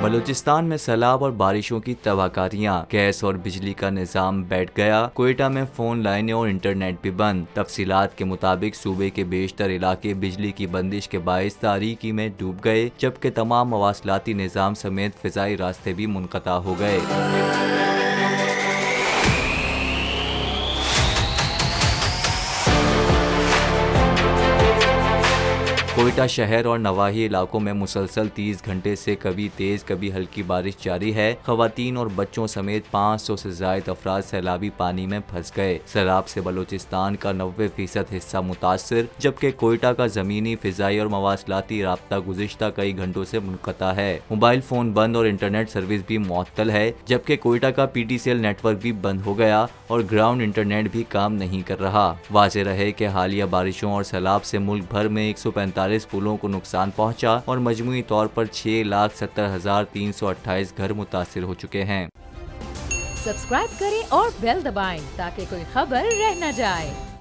बलूचिस्तान में सैलाब और बारिशों की तबाहकारियां, गैस और बिजली का निजाम बैठ गया। क्वेटा में फोन लाइनें और इंटरनेट भी बंद। तफसीलात के मुताबिक सूबे के बेशतर इलाके बिजली की बंदिश के बाइस तारीकी में डूब गए, जबकि तमाम मवासलाती निजाम समेत फिजाई रास्ते भी मुनक़ता हो गए। क्वेटा शहर और नवाही इलाकों में मुसलसल 30 घंटे से कभी तेज कभी हल्की बारिश जारी है। खवातीन और बच्चों समेत 500 से ज्यादा अफराद सैलाबी पानी में फंस गए। सैलाब से बलूचिस्तान का 90% हिस्सा मुतासर, जबकि क्वेटा का जमीनी, फिजाई और मवासलाती राब्ता गुज़िश्ता कई घंटों से मुनक़ता है। मोबाइल फोन बंद और इंटरनेट सर्विस भी मुअत्तल है, जबकि क्वेटा का PTCL नेटवर्क भी बंद हो गया और ग्राउंड इंटरनेट भी काम नहीं कर रहा। वाज़ेह रहे कि हालिया बारिशों और सैलाब से मुल्क भर में 145 पुलों को नुकसान पहुंचा और मजमूई तौर पर 6,70,328 घर मुतासिर हो चुके हैं। सब्सक्राइब करें और बेल दबाएं ताकि कोई खबर रह न जाए।